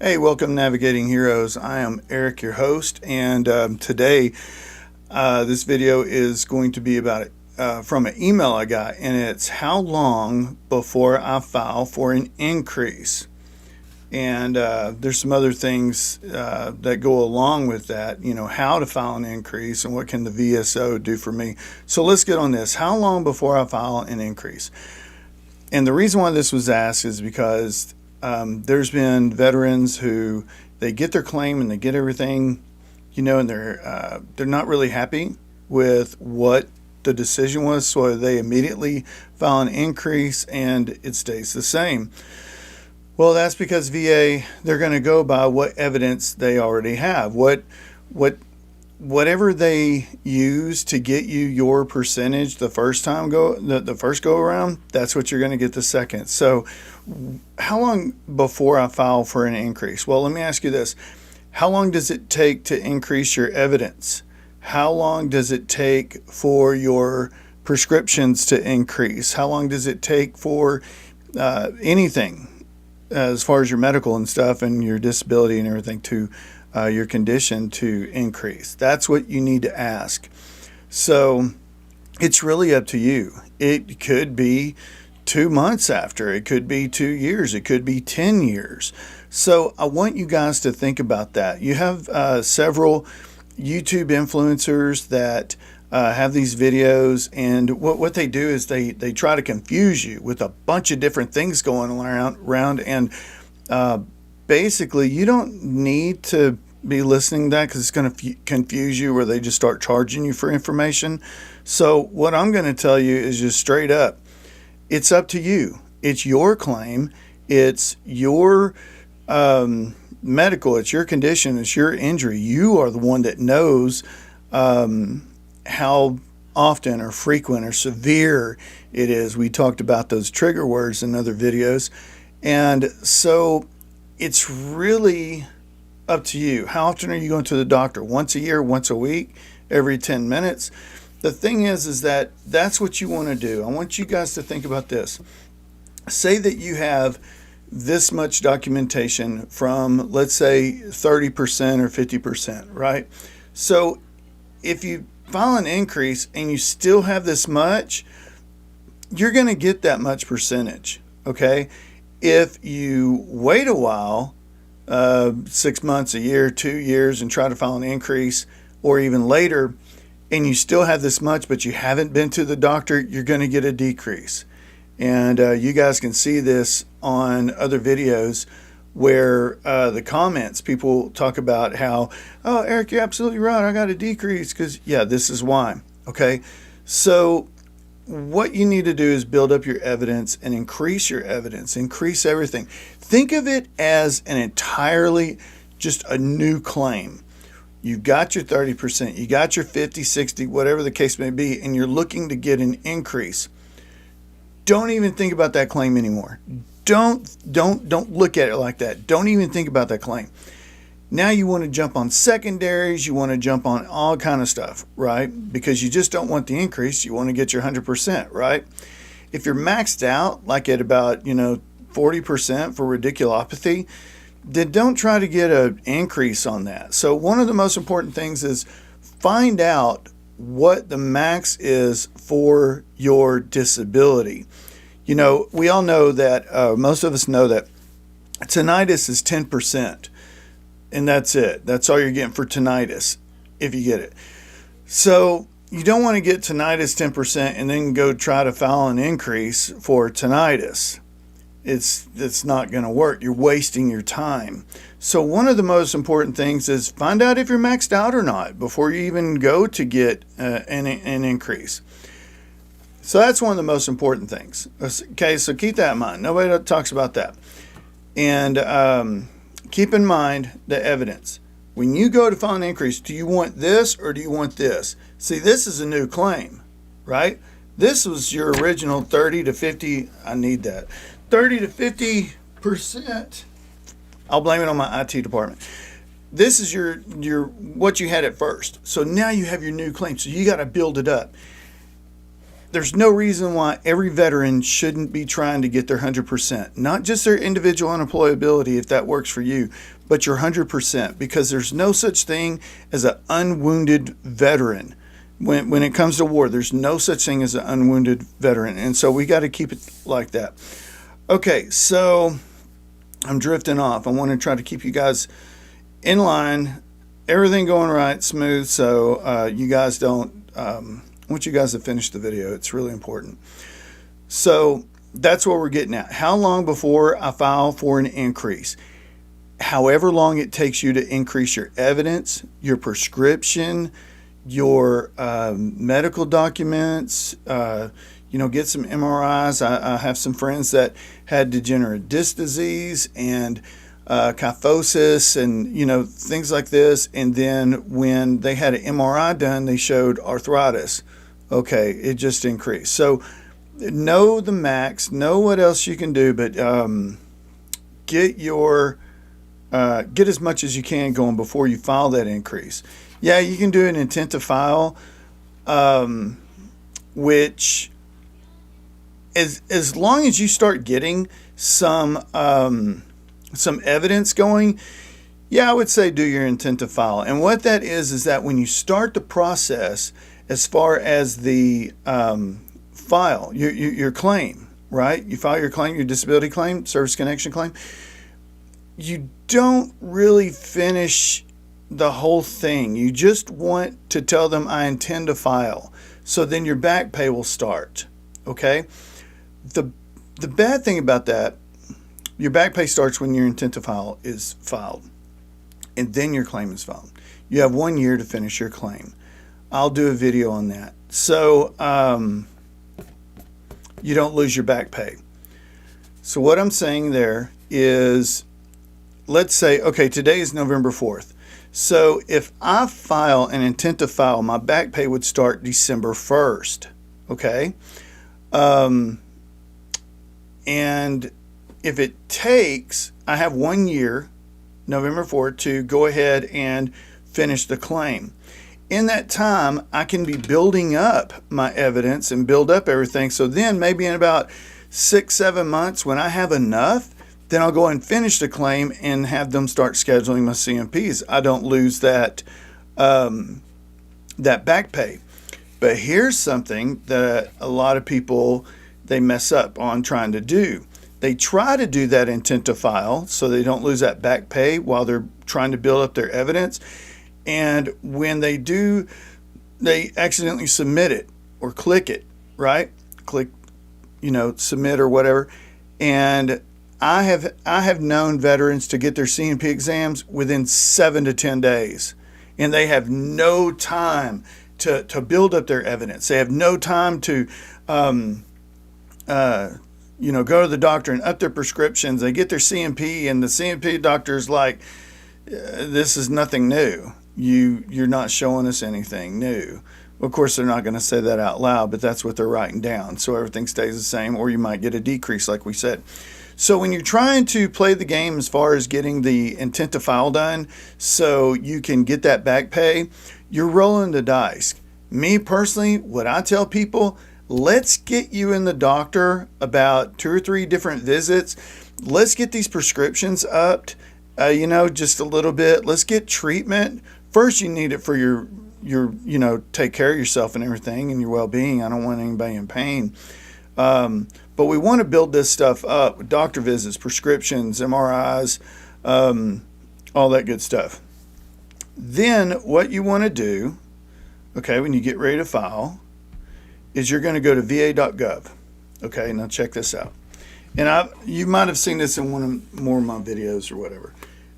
Hey, welcome Navigating Heroes. I am Eric, your host, and today this video is going to be about from an email I got, and it's how long before I file for an increase. And there's some other things that go along with that, how to file an increase and what can the VSO do for me. So let's get on this. How long before I file an increase? And the reason why this was asked is because there's been veterans who they get their claim and they get everything, and they're not really happy with what the decision was, so they immediately file an increase and it stays the same. Well, that's because VA, they're going to go by what evidence they already have. Whatever they use to get you your percentage the first go around, that's what you're going to get the second. So how long before I file for an increase? Well, let me ask you this. How long does it take to increase your evidence? How long does it take for your prescriptions to increase? How long does it take for anything as far as your medical and stuff and your disability and everything to your condition to increase? That's what you need to ask. So it's really up to you. It could be 2 months after, it could be 2 years, it could be 10 years. So I want you guys to think about that. You have several YouTube influencers that have these videos, and what they do is they try to confuse you with a bunch of different things going around, and basically you don't need to be listening to that because it's going to confuse you where they just start charging you for information. So what I'm going to tell you is just straight up, it's up to you. It's your claim. It's your medical. It's your condition. It's your injury. You are the one that knows how often or frequent or severe it is. We talked about those trigger words in other videos. And so it's really up to you. How often are you going to the doctor? Once a year, once a week, every 10 minutes? The thing is that that's what you want to do. I want you guys to think about this. Say that you have this much documentation from, let's say, 30% or 50%, right? So if you file an increase and you still have this much, you're going to get that much percentage, okay? If you wait a while, 6 months, a year, 2 years, and try to file an increase, or even later, and you still have this much, but you haven't been to the doctor, you're going to get a decrease. And you guys can see this on other videos where the comments, people talk about how, oh, Eric, you're absolutely right, I got a decrease because, yeah, this is why. Okay, so what you need to do is build up your evidence and increase your evidence, increase everything. Think of it as an entirely just a new claim. You got your 30%, you got your 50, 60, whatever the case may be, and you're looking to get an increase. Don't even think about that claim anymore. Don't look at it like that. Don't even think about that claim. Now you want to jump on secondaries, you want to jump on all kind of stuff, right? Because you just don't want the increase, you want to get your 100%, right? If you're maxed out, like at about, 40% for radiculopathy, then don't try to get an increase on that. So one of the most important things is find out what the max is for your disability. We all know that, most of us know that tinnitus is 10%. And that's it. That's all you're getting for tinnitus, if you get it. So you don't want to get tinnitus 10% and then go try to file an increase for tinnitus. It's not going to work. You're wasting your time. So one of the most important things is find out if you're maxed out or not before you even go to get an increase. So that's one of the most important things. Okay, so keep that in mind. Nobody talks about that. And keep in mind the evidence. When you go to file an increase, do you want this or do you want this? See, this is a new claim, right? This was your original 30 to 50. I need that. 30 to 50%. I'll blame it on my IT department. This is your what you had at first. So now you have your new claim. So you got to build it up. there's no reason why every veteran shouldn't be trying to get their 100%, not just their individual unemployability if that works for you, but your 100%, because there's no such thing as an unwounded veteran. When it comes to war, there's no such thing as an unwounded veteran. And so we got to keep it like that. Okay, so I'm drifting off. I want to try to keep you guys in line, everything going right, smooth, so you guys don't, I want you guys to finish the video. It's really important. So that's what we're getting at. How long before I file for an increase? However long it takes you to increase your evidence, your prescription, your medical documents, get some MRIs. I have some friends that had degenerative disc disease and kyphosis and, things like this. And then when they had an MRI done, they showed arthritis. Okay, it just increased. So know the max, know what else you can do, but get as much as you can going before you file that increase. Yeah, you can do an intent to file, which as long as you start getting some evidence going, yeah, I would say do your intent to file. And what that is that when you start the process, as far as the file, your claim, right? You file your claim, your disability claim, service connection claim. You don't really finish the whole thing. You just want to tell them, I intend to file. So then your back pay will start, okay? The bad thing about that, your back pay starts when your intent to file is filed, and then your claim is filed. You have 1 year to finish your claim. I'll do a video on that. So you don't lose your back pay. So what I'm saying there is, let's say, okay, today is November 4th. So if I file an intent to file, my back pay would start December 1st, okay? And if it takes, I have 1 year, November 4th, to go ahead and finish the claim. In that time, I can be building up my evidence and build up everything. So then maybe in about 6-7 months, when I have enough, then I'll go and finish the claim and have them start scheduling my CMPs. I don't lose that back pay. But here's something that a lot of people, they mess up on trying to do. They try to do that intent to file so they don't lose that back pay while they're trying to build up their evidence. And when they do, they accidentally submit it or click it, right? Click, submit or whatever. And I have known veterans to get their CMP exams within 7 to 10 days, and they have no time to build up their evidence. They have no time to, go to the doctor and up their prescriptions. They get their CMP, and the CMP doctor's like, "This is nothing new. You're not showing us anything new." Of course, they're not going to say that out loud, but that's what they're writing down. So everything stays the same, or you might get a decrease, like we said. So when you're trying to play the game as far as getting the intent to file done so you can get that back pay, you're rolling the dice. Me personally, what I tell people, let's get you in the doctor about 2 or 3 different visits. Let's get these prescriptions upped, just a little bit. Let's get treatment. First, you need it for your take care of yourself and everything and your well-being. I don't want anybody in pain. But we want to build this stuff up with doctor visits, prescriptions, MRIs, all that good stuff. Then what you want to do, okay, when you get ready to file, is you're going to go to va.gov. Okay, now check this out. And you might have seen this in more of my videos or whatever.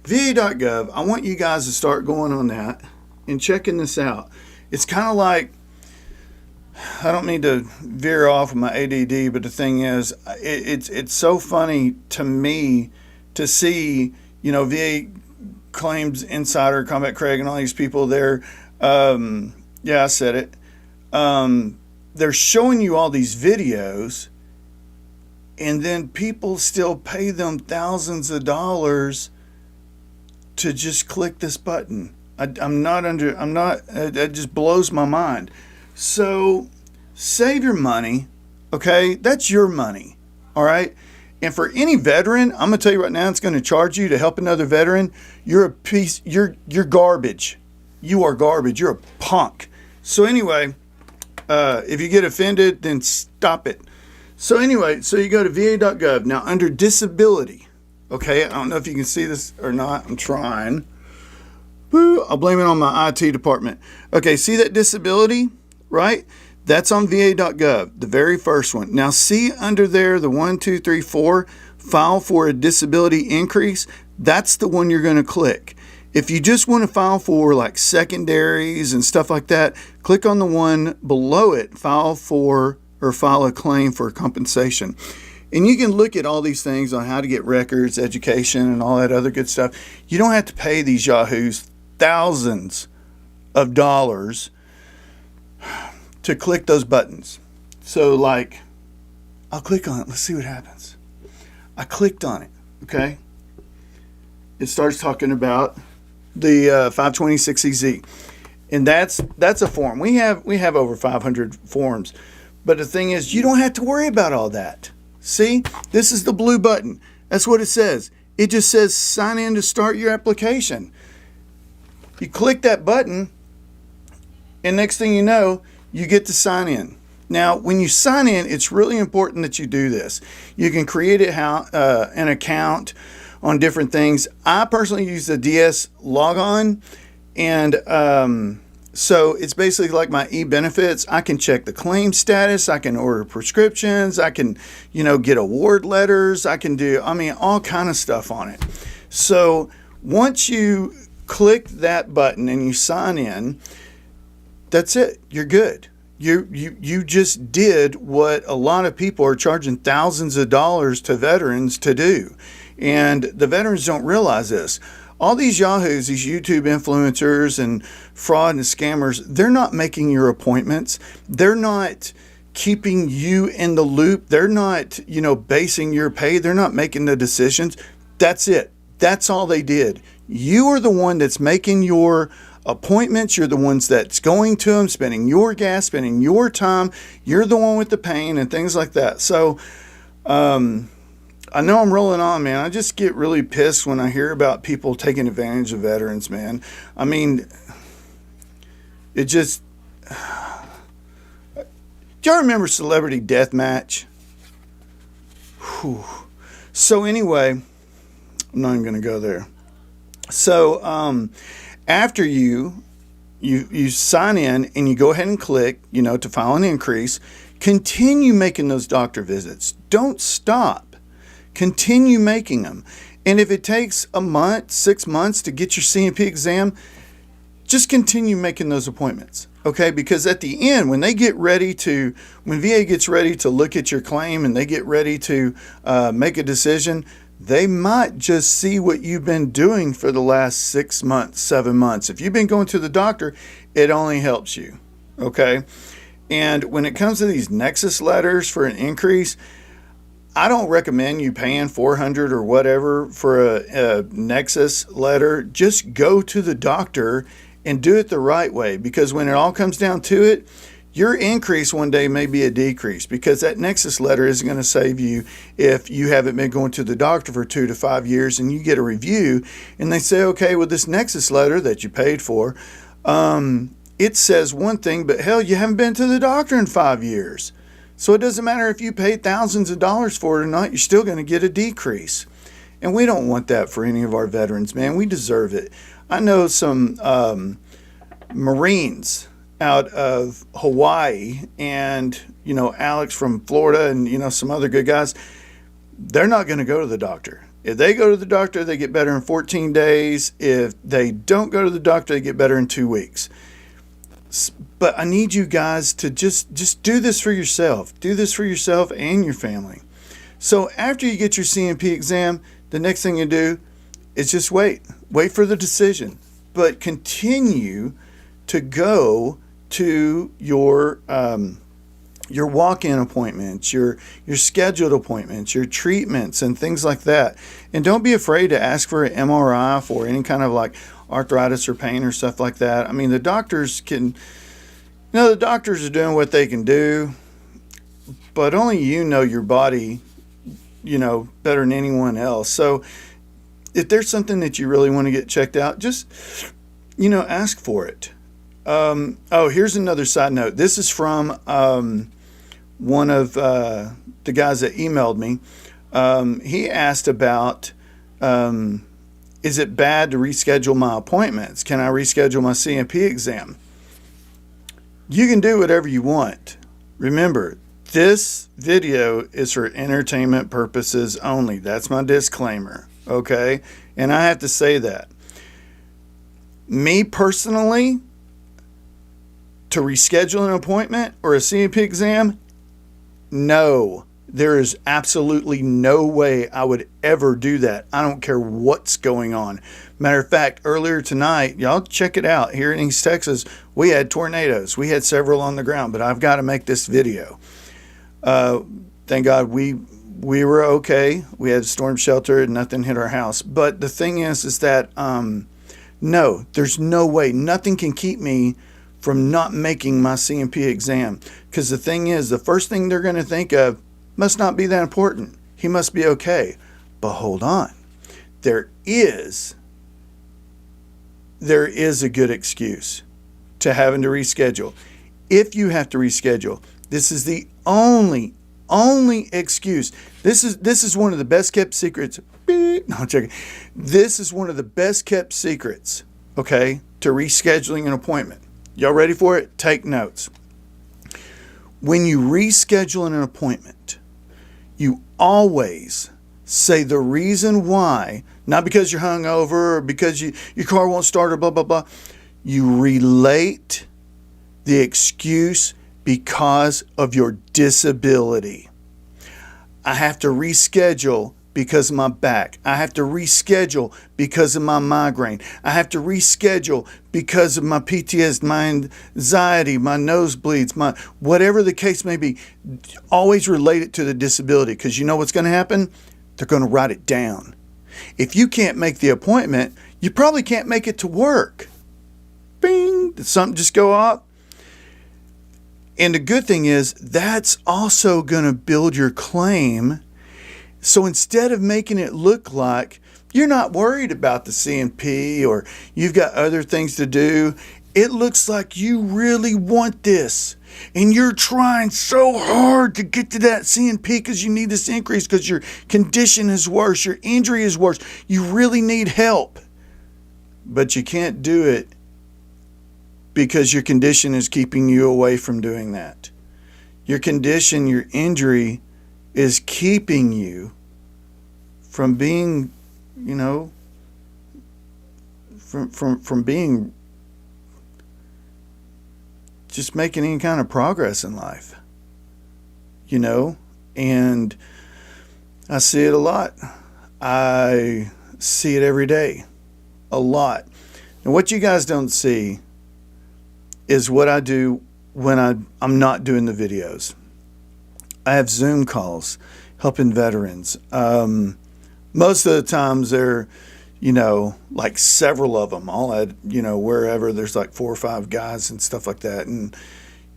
va.gov, I want you guys to start going on that and checking this out. It's kind of like, I don't mean to veer off of my ADD, but the thing is, it's so funny to me to see, VA Claims Insider, Combat Craig, and all these people there. Yeah, I said it. They're showing you all these videos, and then people still pay them thousands of dollars to just click this button. It just blows my mind. So Save your money, okay? That's your money, all right? And for any veteran, I'm gonna tell you right now, it's gonna charge you to help another veteran. You're a piece, you're garbage. You are garbage. You're a punk. So anyway, if you get offended, then stop it. So anyway, so you go to va.gov. Now under disability, okay, I don't know if you can see this or not. I'm trying. Woo, I'll blame it on my IT department. Okay, see that disability, right? That's on va.gov, the very first one. Now see under there, the 1, 2, 3, 4, file for a disability increase. That's the one you're going to click. If you just want to file for like secondaries and stuff like that, click on the one below it, file for or file a claim for compensation. And you can look at all these things on how to get records, education, and all that other good stuff. You don't have to pay these yahoos thousands of dollars to click those buttons. So like, I'll click on it. Let's see what happens. I clicked on it, okay? It starts talking about the 526EZ. And that's a form. We have over 500 forms. But the thing is, you don't have to worry about all that. See, this is the blue button. That's what it says. It just says sign in to start your application. You click that button, and next thing you know, you get to sign in. Now, when you sign in, it's really important that you do this. You can create an account on different things. I personally use the DS logon, and so it's basically like my e-benefits. I can check the claim status. I can order prescriptions. I can, get award letters. I can do, all kind of stuff on it. So once you click that button and you sign in, that's it. You're good. You just did what a lot of people are charging thousands of dollars to veterans to do. And the veterans don't realize this. All these yahoos, these YouTube influencers and fraud and scammers, they're not making your appointments. They're not keeping you in the loop. They're not, basing your pay. They're not making the decisions. That's it. That's all they did. You are the one that's making your appointments. You're the ones that's going to them, spending your gas, spending your time. You're the one with the pain and things like that. So, I know I'm rolling on, man. I just get really pissed when I hear about people taking advantage of veterans, man. It just... Do y'all remember Celebrity Deathmatch? Whew. So anyway, I'm not even going to go there. So after you sign in and you go ahead and click, to file an increase, continue making those doctor visits. Don't stop. Continue making them. And if it takes a month, 6 months to get your C&P exam, just continue making those appointments. Okay? Because at the end, when VA gets ready to look at your claim and they get ready to make a decision, they might just see what you've been doing for the last 6 months, 7 months. If you've been going to the doctor, it only helps you. Okay? And when it comes to these Nexus letters for an increase, I don't recommend you paying $400 or whatever for a Nexus letter. Just go to the doctor and do it the right way, because when it all comes down to it, your increase one day may be a decrease, because that Nexus letter isn't going to save you if you haven't been going to the doctor for 2 to 5 years and you get a review and they say, okay, well, this Nexus letter that you paid for, it says one thing, but hell, you haven't been to the doctor in 5 years. So it doesn't matter if you paid thousands of dollars for it or not, you're still going to get a decrease. And we don't want that for any of our veterans, man. We deserve it. I know some Marines out of Hawaii and, Alex from Florida and, some other good guys. They're not going to go to the doctor. If they go to the doctor, they get better in 14 days. If they don't go to the doctor, they get better in 2 weeks. But I need you guys to just do this for yourself. Do this for yourself and your family. So after you get your C&P exam, the next thing you do is just wait. Wait for the decision. But continue to go to your walk-in appointments, your scheduled appointments, your treatments, and things like that. And don't be afraid to ask for an MRI for any kind of like arthritis or pain or stuff like that. The doctors can, The doctors are doing what they can do, but only you know your body, better than anyone else. So if there's something that you really want to get checked out, just, ask for it. Here's another side note. This is from one of the guys that emailed me. He asked about, is it bad to reschedule my appointments? Can I reschedule my CMP exam? You can do whatever you want. Remember, this video is for entertainment purposes only. That's my disclaimer, okay? And I have to say that. Me personally, to reschedule an appointment or a CMP exam, no. There is absolutely no way I would ever do that. I don't care what's going on. Matter of fact, earlier tonight, y'all check it out. Here in East Texas, we had tornadoes. We had several on the ground, but I've got to make this video. Thank God we were okay. We had storm shelter and nothing hit our house. But the thing is that no, there's no way. Nothing can keep me from not making my CMP exam. Because the thing is, the first thing they're going to think of must not be that important. He must be okay. But hold on. There is a good excuse to having to reschedule. If you have to reschedule, this is the only excuse. This is one of the best kept secrets. No, I'm checking. This is one of the best kept secrets, okay, to rescheduling an appointment. Y'all ready for it? Take notes. When you reschedule an appointment, you always say the reason why, not because you're hungover or because your car won't start or blah, blah, blah. You relate the excuse because of your disability. I have to reschedule because of my back. I have to reschedule because of my migraine. I have to reschedule because of my PTSD, my anxiety, my nosebleeds, my whatever the case may be. Always relate it to the disability, because you know what's going to happen? They're going to write it down. If you can't make the appointment, you probably can't make it to work. Bing! Did something just go off? And the good thing is, that's also going to build your claim. So instead of making it look like you're not worried about the CMP or you've got other things to do, it looks like you really want this. And you're trying so hard to get to that CMP because you need this increase because your condition is worse, your injury is worse. You really need help. But you can't do it because your condition is keeping you away from doing that. Your condition, your injury is keeping you from being, from being just making any kind of progress in life, and I see it a lot. I see it every day, a lot. And what you guys don't see is what I do when I'm not doing the videos. I have Zoom calls helping veterans. Most of the times they're, like several of them. I'll add, wherever there's like 4 or 5 guys and stuff like that. And,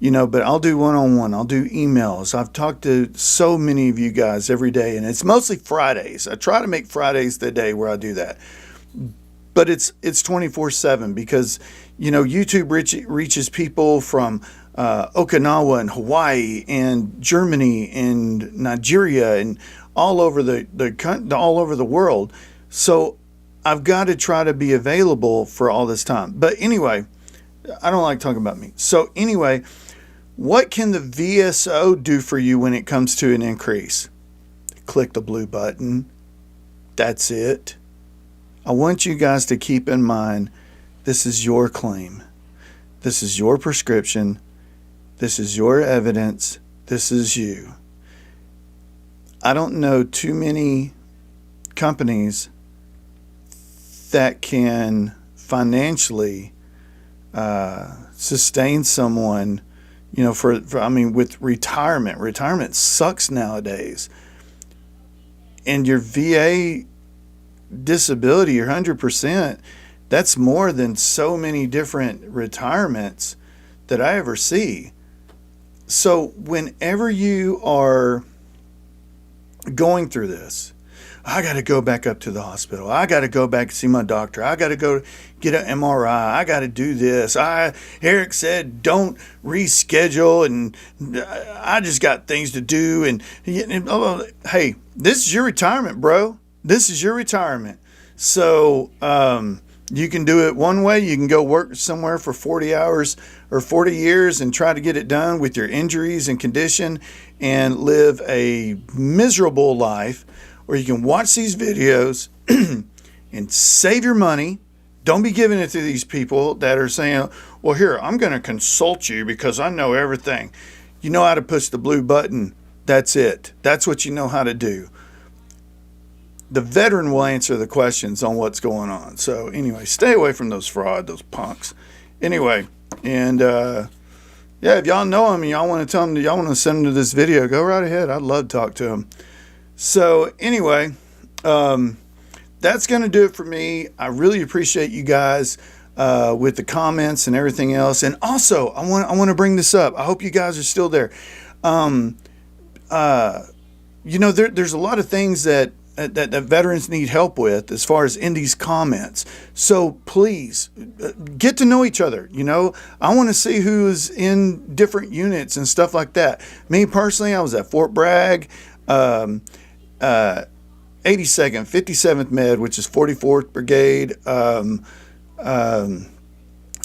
but I'll do one-on-one. I'll do emails. I've talked to so many of you guys every day, and it's mostly Fridays. I try to make Fridays the day where I do that. But it's 24/7 because, YouTube reaches people from Okinawa and Hawaii and Germany and Nigeria and all over all over the world. So I've got to try to be available for all this time. But anyway, I don't like talking about me. So anyway, what can the VSO do for you when it comes to an increase? Click the blue button. That's it. I want you guys to keep in mind, this is your claim. This is your prescription. This is your evidence. This is you. I don't know too many companies that can financially sustain someone, with retirement. Retirement sucks nowadays. And your VA disability, your 100%, that's more than so many different retirements that I ever see. So whenever you are going through this, I got to go back up to the hospital. I got to go back and see my doctor. I got to go get an MRI. I got to do this. Eric said don't reschedule, and I just got things to do. And hey, this is your retirement, bro. This is your retirement. So you can do it one way. You can go work somewhere for 40 hours or 40 years and try to get it done with your injuries and condition and live a miserable life. Or you can watch these videos and save your money. Don't be giving it to these people that are saying, well, here, I'm going to consult you because I know everything. You know how to push the blue button. That's it. That's what you know how to do. The veteran will answer the questions on what's going on. So anyway, stay away from those fraud, those punks. Anyway, and yeah, if y'all know them and y'all want to tell them, y'all want to send them to this video, go right ahead. I'd love to talk to them. So anyway, that's going to do it for me. I really appreciate you guys with the comments and everything else. And also, I want to bring this up. I hope you guys are still there. You know, there's a lot of things that veterans need help with as far as in these comments. So please get to know each other. You know, I want to see who's in different units and stuff like that. Me personally, I was at Fort Bragg. 82nd, 57th Med, which is 44th Brigade,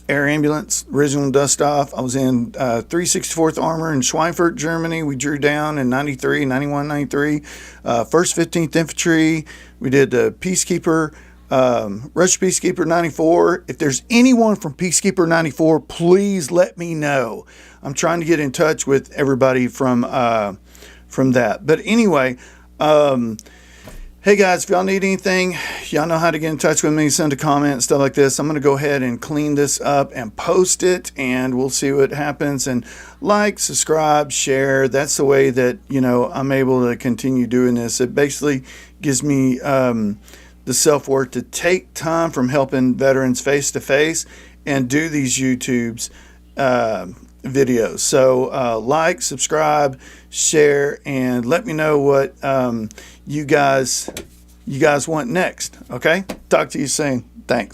Air Ambulance, original dust off. I was in 364th Armor in Schweinfurt, Germany. We drew down in 93, 91, 93. 1st 15th Infantry. We did Peacekeeper, Rush Peacekeeper 94. If there's anyone from Peacekeeper 94, please let me know. I'm trying to get in touch with everybody from that. But anyway, hey guys, if y'all need anything, y'all know how to get in touch with me, send a comment and stuff like this. I'm going to go ahead and clean this up and post it, and we'll see what happens. And like, subscribe, share. That's the way that, you know, I'm able to continue doing this. It basically gives me the self-worth to take time from helping veterans face to face and do these YouTubes videos. So like, subscribe, share, and let me know what you guys want next. Okay, talk to you soon. Thanks.